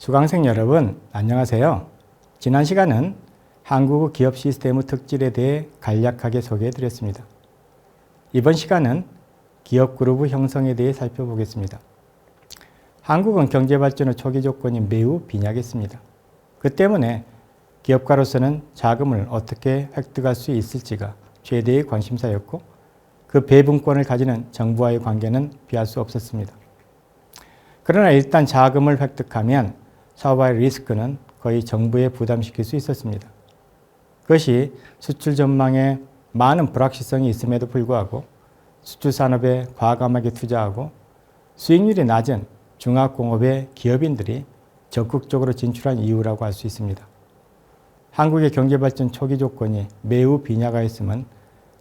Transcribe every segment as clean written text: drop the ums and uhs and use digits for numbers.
수강생 여러분, 안녕하세요. 지난 시간은 한국의 기업 시스템의 특질에 대해 간략하게 소개해 드렸습니다. 이번 시간은 기업 그룹의 형성에 대해 살펴보겠습니다. 한국은 경제발전의 초기 조건이 매우 빈약했습니다. 그 때문에 기업가로서는 자금을 어떻게 획득할 수 있을지가 최대의 관심사였고, 그 배분권을 가지는 정부와의 관계는 피할 수 없었습니다. 그러나 일단 자금을 획득하면 사업화의 리스크는 거의 정부에 부담시킬 수 있었습니다. 그것이 수출 전망에 많은 불확실성이 있음에도 불구하고 수출 산업에 과감하게 투자하고 수익률이 낮은 중화공업의 기업인들이 적극적으로 진출한 이유라고 할 수 있습니다. 한국의 경제발전 초기 조건이 매우 빈약하였음은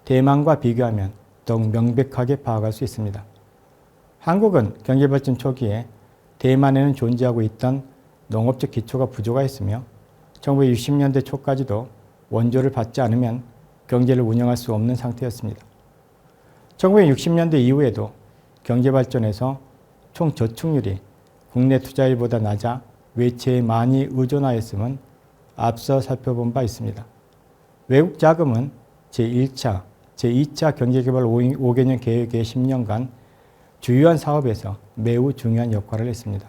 대만과 비교하면 더욱 명백하게 파악할 수 있습니다. 한국은 경제발전 초기에 대만에는 존재하고 있던 농업적 기초가 부족하였으며 1960년대 초까지도 원조를 받지 않으면 경제를 운영할 수 없는 상태였습니다. 1960년대 이후에도 경제발전에서 총 저축률이 국내 투자율보다 낮아 외채에 많이 의존하였음은 앞서 살펴본 바 있습니다. 외국 자금은 제1차, 제2차 경제개발 5개년 계획의 10년간 주요한 사업에서 매우 중요한 역할을 했습니다.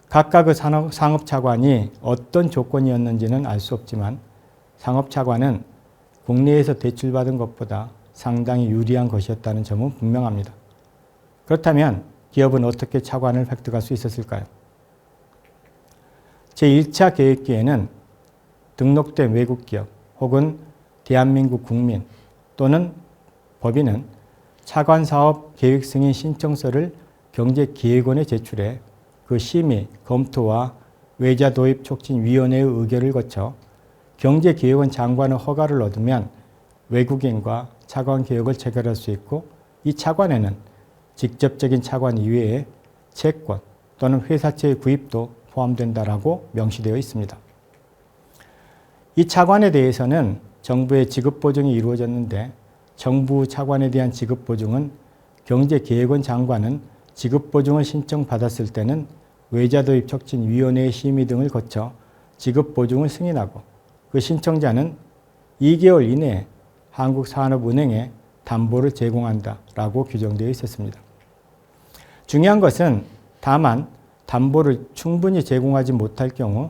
각각의 상업차관이 어떤 조건이었는지는 알 수 없지만 상업차관은 국내에서 대출받은 것보다 상당히 유리한 것이었다는 점은 분명합니다. 그렇다면 기업은 어떻게 차관을 획득할 수 있었을까요? 제1차 계획기에는 등록된 외국 기업 혹은 대한민국 국민 또는 법인은 차관사업 계획 승인 신청서를 경제기획원에 제출해 그 심의, 검토와 외자 도입 촉진위원회의 의결을 거쳐 경제기획원 장관의 허가를 얻으면 외국인과 차관 계획을 체결할 수 있고, 이 차관에는 직접적인 차관 이외에 채권 또는 회사채의 구입도 포함된다라고 명시되어 있습니다. 이 차관에 대해서는 정부의 지급보증이 이루어졌는데, 정부 차관에 대한 지급보증은 경제기획원 장관은 지급보증을 신청받았을 때는 외자도입 촉진위원회의 심의 등을 거쳐 지급보증을 승인하고, 그 신청자는 2개월 이내에 한국산업은행에 담보를 제공한다라고 규정되어 있었습니다. 중요한 것은 다만 담보를 충분히 제공하지 못할 경우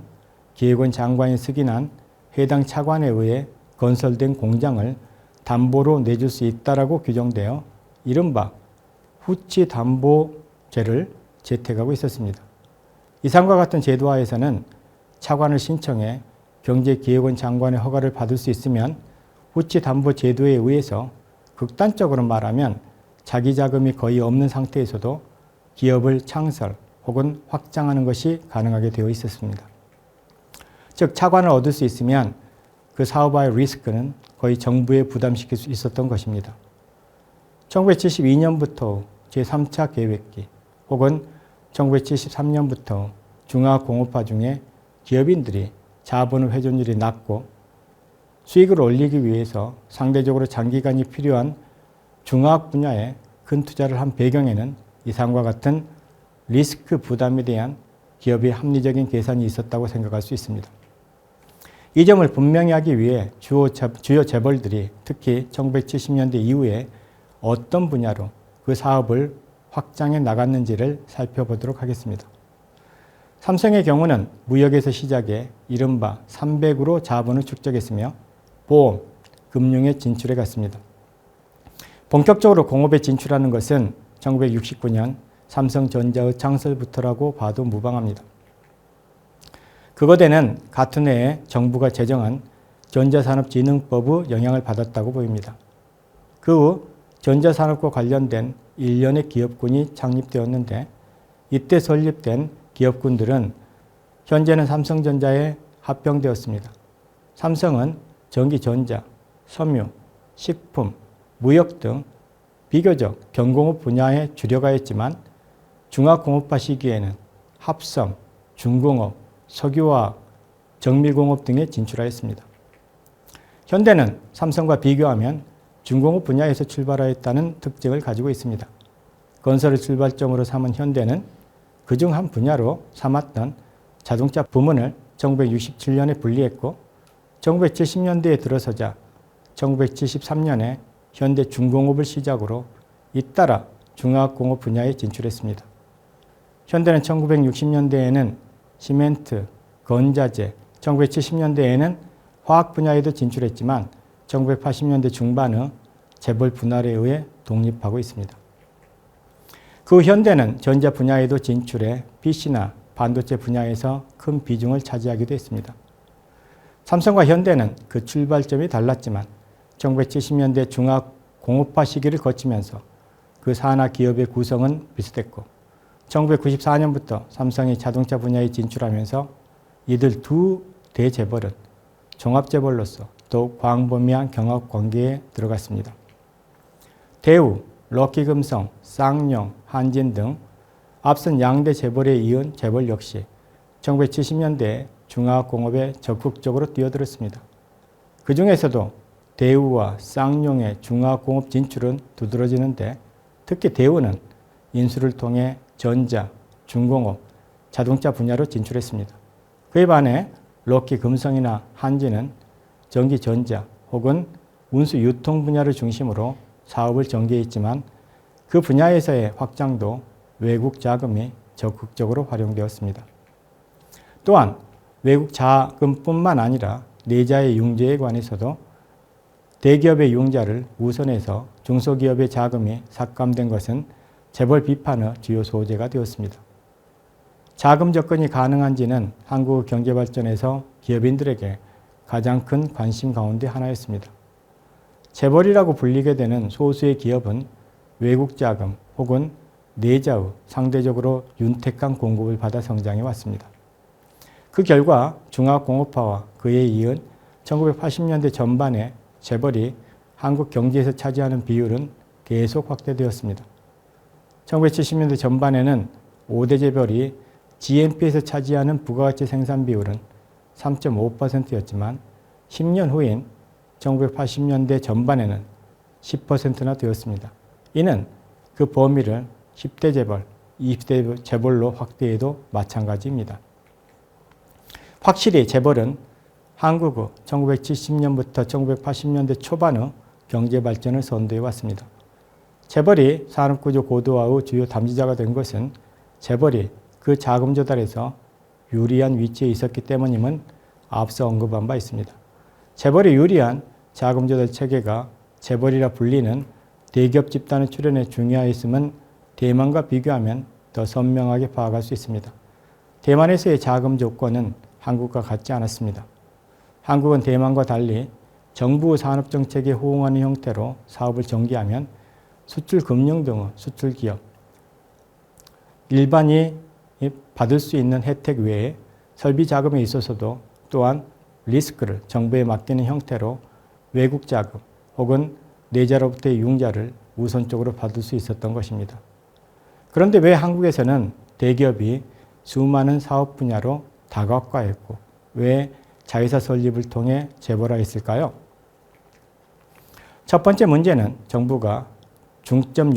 기획원 장관이 승인한 해당 차관에 의해 건설된 공장을 담보로 내줄 수 있다라고 규정되어 이른바 후치담보제를 채택하고 있었습니다. 이상과 같은 제도하에서는 차관을 신청해 경제기획원 장관의 허가를 받을 수 있으면 후치담보제도에 의해서 극단적으로 말하면 자기 자금이 거의 없는 상태에서도 기업을 창설 혹은 확장하는 것이 가능하게 되어 있었습니다. 즉, 차관을 얻을 수 있으면 그 사업화의 리스크는 거의 정부에 부담시킬 수 있었던 것입니다. 1972년부터 제3차 계획기 혹은 1973년부터 중화공업화 중에 기업인들이 자본의 회전율이 낮고 수익을 올리기 위해서 상대적으로 장기간이 필요한 중화학 분야에 큰 투자를 한 배경에는 이상과 같은 리스크 부담에 대한 기업의 합리적인 계산이 있었다고 생각할 수 있습니다. 이 점을 분명히 하기 위해 주요 재벌들이 특히 1970년대 이후에 어떤 분야로 그 사업을 확장해 나갔는지를 살펴보도록 하겠습니다. 삼성의 경우는 무역에서 시작해 이른바 300으로 자본을 축적했으며 보험, 금융에 진출해 갔습니다. 본격적으로 공업에 진출하는 것은 1969년 삼성전자의 창설부터라고 봐도 무방합니다. 그것에는 같은 해에 정부가 제정한 전자산업진흥법의 영향을 받았다고 보입니다. 그 후 전자산업과 관련된 일련의 기업군이 창립되었는데, 이때 설립된 기업군들은 현재는 삼성전자에 합병되었습니다. 삼성은 전기전자, 섬유, 식품, 무역 등 비교적 경공업 분야에 주력하였지만 중화공업화 시기에는 합성, 중공업, 석유화학, 정밀공업 등에 진출하였습니다. 현대는 삼성과 비교하면 중공업 분야에서 출발하였다는 특징을 가지고 있습니다. 건설을 출발점으로 삼은 현대는 그중 한 분야로 삼았던 자동차 부문을 1967년에 분리했고 1970년대에 들어서자 1973년에 현대 중공업을 시작으로 잇따라 중화학공업 분야에 진출했습니다. 현대는 1960년대에는 시멘트, 건자재, 1970년대에는 화학 분야에도 진출했지만 1980년대 중반의 재벌 분할에 의해 독립하고 있습니다. 그 후 현대는 전자 분야에도 진출해 PC나 반도체 분야에서 큰 비중을 차지하기도 했습니다. 삼성과 현대는 그 출발점이 달랐지만 1970년대 중화공업화 시기를 거치면서 그 산하 기업의 구성은 비슷했고 1994년부터 삼성이 자동차 분야에 진출하면서 이들 두 대재벌은 종합재벌로서 더욱 광범위한 경합관계에 들어갔습니다. 대우, 럭키금성, 쌍용, 한진 등 앞선 양대 재벌에 이은 재벌 역시 1970년대에 중화공업에 적극적으로 뛰어들었습니다. 그 중에서도 대우와 쌍용의 중화공업 진출은 두드러지는데 특히 대우는 인수를 통해 전자, 중공업, 자동차 분야로 진출했습니다. 그에 반해 럭키금성이나 한진은 전기전자 혹은 운수 유통 분야를 중심으로 사업을 전개했지만 그 분야에서의 확장도 외국 자금이 적극적으로 활용되었습니다. 또한 외국 자금뿐만 아니라 내자의 융자에 관해서도 대기업의 융자를 우선해서 중소기업의 자금이 삭감된 것은 재벌 비판의 주요 소재가 되었습니다. 자금 접근이 가능한지는 한국 경제 발전에서 기업인들에게 가장 큰 관심 가운데 하나였습니다. 재벌이라고 불리게 되는 소수의 기업은 외국 자금 혹은 내자의 상대적으로 윤택한 공급을 받아 성장해 왔습니다. 그 결과 중화공업화와 그에 이은 1980년대 전반에 재벌이 한국 경제에서 차지하는 비율은 계속 확대되었습니다. 1970년대 전반에는 5대 재벌이 GNP에서 차지하는 부가가치 생산 비율은 3.5%였지만 10년 후인 1980년대 전반에는 10%나 되었습니다. 이는 그 범위를 10대 재벌, 20대 재벌로 확대해도 마찬가지입니다. 확실히 재벌은 한국의 1970년부터 1980년대 초반의 경제 발전을 선도해 왔습니다. 재벌이 산업구조 고도화의 주요 담지자가 된 것은 재벌이 그 자금 조달에서 유리한 위치에 있었기 때문임은 앞서 언급한 바 있습니다. 재벌이 유리한 자금 조달 체계가 재벌이라 불리는 대기업 집단의 출현에 중요했음은 대만과 비교하면 더 선명하게 파악할 수 있습니다. 대만에서의 자금 조건은 한국과 같지 않았습니다. 한국은 대만과 달리 정부 산업정책에 호응하는 형태로 사업을 전개하면 수출금융 등의 수출기업, 일반이 받을 수 있는 혜택 외에 설비 자금에 있어서도 또한 리스크를 정부에 맡기는 형태로 외국 자금 혹은 내자로부터의 융자를 우선적으로 받을 수 있었던 것입니다. 그런데 왜 한국에서는 대기업이 수많은 사업 분야로 다각화했고 왜 자회사 설립을 통해 재벌화했을까요? 첫 번째 문제는 정부가 중점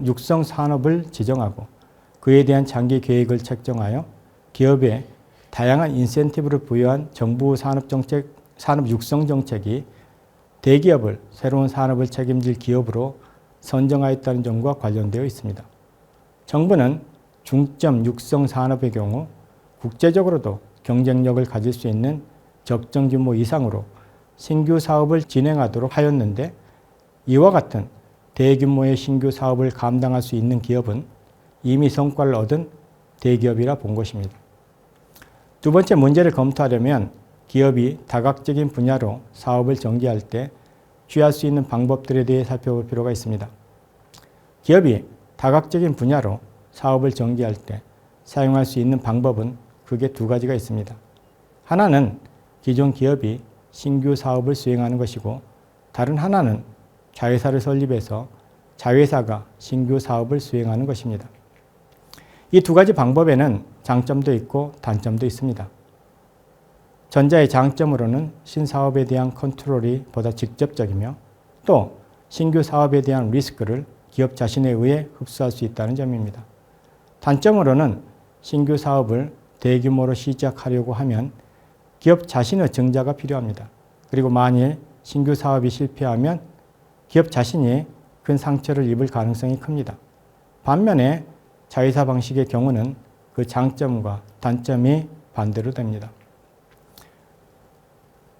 육성 산업을 지정하고 그에 대한 장기 계획을 책정하여 기업에 다양한 인센티브를 부여한 정부 산업 육성 정책이 대기업을 새로운 산업을 책임질 기업으로 선정하였다는 점과 관련되어 있습니다. 정부는 중점 육성 산업의 경우 국제적으로도 경쟁력을 가질 수 있는 적정 규모 이상으로 신규 사업을 진행하도록 하였는데 이와 같은 대규모의 신규 사업을 감당할 수 있는 기업은 이미 성과를 얻은 대기업이라 본 것입니다. 두 번째 문제를 검토하려면 기업이 다각적인 분야로 사업을 전개할 때 취할 수 있는 방법들에 대해 살펴볼 필요가 있습니다. 기업이 다각적인 분야로 사업을 전개할 때 사용할 수 있는 방법은 크게 두 가지가 있습니다. 하나는 기존 기업이 신규 사업을 수행하는 것이고 다른 하나는 자회사를 설립해서 자회사가 신규 사업을 수행하는 것입니다. 이 두 가지 방법에는 장점도 있고 단점도 있습니다. 전자의 장점으로는 신사업에 대한 컨트롤이 보다 직접적이며 또 신규 사업에 대한 리스크를 기업 자신에 의해 흡수할 수 있다는 점입니다. 단점으로는 신규 사업을 대규모로 시작하려고 하면 기업 자신의 증자가 필요합니다. 그리고 만일 신규 사업이 실패하면 기업 자신이 큰 상처를 입을 가능성이 큽니다. 반면에 자회사 방식의 경우는 그 장점과 단점이 반대로 됩니다.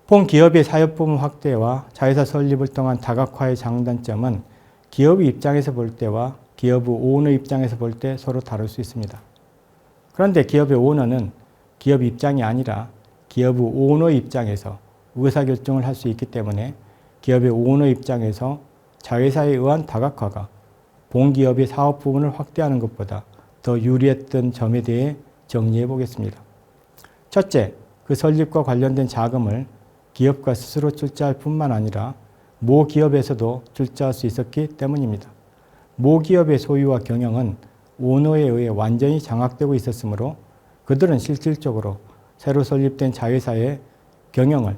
본 기업의 사업부문 확대와 자회사 설립을 통한 다각화의 장단점은 기업의 입장에서 볼 때와 기업의 오너 입장에서 볼 때 서로 다를 수 있습니다. 그런데 기업의 오너는 기업 입장이 아니라 기업의 오너 입장에서 의사결정을 할 수 있기 때문에 기업의 오너 입장에서 자회사에 의한 다각화가 본 기업의 사업 부문을 확대하는 것보다 더 유리했던 점에 대해 정리해 보겠습니다. 첫째, 그 설립과 관련된 자금을 기업가 스스로 출자할 뿐만 아니라 모 기업에서도 출자할 수 있었기 때문입니다. 모 기업의 소유와 경영은 오너에 의해 완전히 장악되고 있었으므로 그들은 실질적으로 새로 설립된 자회사의 경영을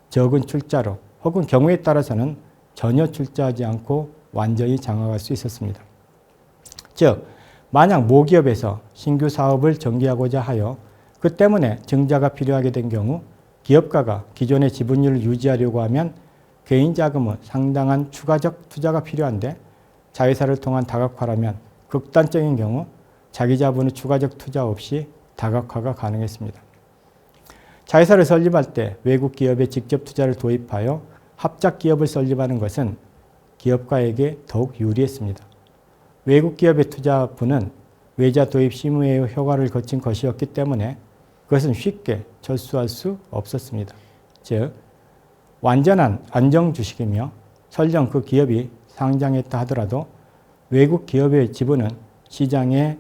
적은 출자로 혹은 경우에 따라서는 전혀 출자하지 않고 완전히 장악할 수 있었습니다. 즉, 만약 모 기업에서 신규 사업을 전개하고자 하여 그 때문에 증자가 필요하게 된 경우 기업가가 기존의 지분율을 유지하려고 하면 개인 자금은 상당한 추가적 투자가 필요한데 자회사를 통한 다각화라면 극단적인 경우 자기 자본의 추가적 투자 없이 다각화가 가능했습니다. 자회사를 설립할 때 외국 기업에 직접 투자를 도입하여 합작 기업을 설립하는 것은 기업가에게 더욱 유리했습니다. 외국 기업의 투자분은 외자 도입 심의의 효과를 거친 것이었기 때문에 그것은 쉽게 철수할 수 없었습니다. 즉, 완전한 안정 주식이며 설령 그 기업이 상장했다 하더라도 외국 기업의 지분은 시장에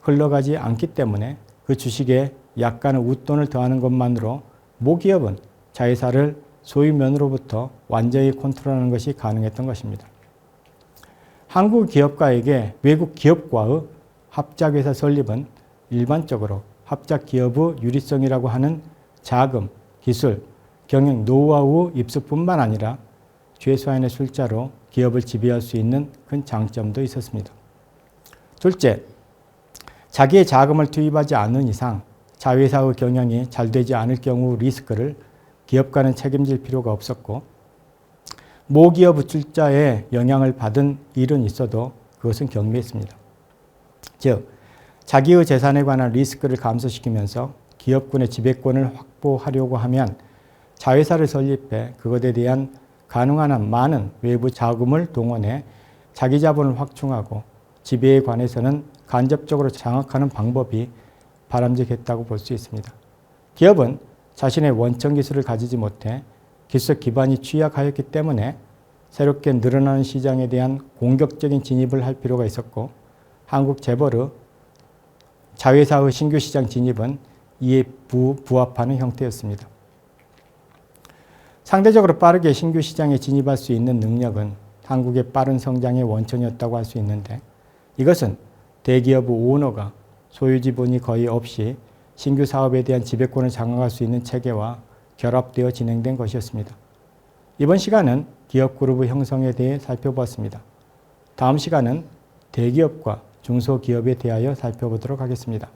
흘러가지 않기 때문에 그 주식에 약간의 웃돈을 더하는 것만으로 모 기업은 자회사를 소유면으로부터 완전히 컨트롤하는 것이 가능했던 것입니다. 한국 기업가에게 외국 기업과의 합작회사 설립은 일반적으로 합작 기업의 유리성이라고 하는 자금, 기술, 경영, 노하우 입수뿐만 아니라 최소한의 출자로 기업을 지배할 수 있는 큰 장점도 있었습니다. 둘째, 자기의 자금을 투입하지 않는 이상 자회사의 경영이 잘 되지 않을 경우 리스크를 기업가는 책임질 필요가 없었고 모 기업의 출자에 영향을 받은 일은 있어도 그것은 경미했습니다. 즉, 자기의 재산에 관한 리스크를 감소시키면서 기업군의 지배권을 확보하려고 하면 자회사를 설립해 그것에 대한 가능한 한 많은 외부 자금을 동원해 자기 자본을 확충하고 지배에 관해서는 간접적으로 장악하는 방법이 바람직했다고 볼 수 있습니다. 기업은 자신의 원천 기술을 가지지 못해 기술 기반이 취약하였기 때문에 새롭게 늘어나는 시장에 대한 공격적인 진입을 할 필요가 있었고 한국 재벌의 자회사의 신규 시장 진입은 이에 부합하는 형태였습니다. 상대적으로 빠르게 신규 시장에 진입할 수 있는 능력은 한국의 빠른 성장의 원천이었다고 할 수 있는데 이것은 대기업의 오너가 소유 지분이 거의 없이 신규 사업에 대한 지배권을 장악할 수 있는 체계와 결합되어 진행된 것이었습니다. 이번 시간은 기업 그룹의 형성에 대해 살펴보았습니다. 다음 시간은 대기업과 중소기업에 대하여 살펴보도록 하겠습니다.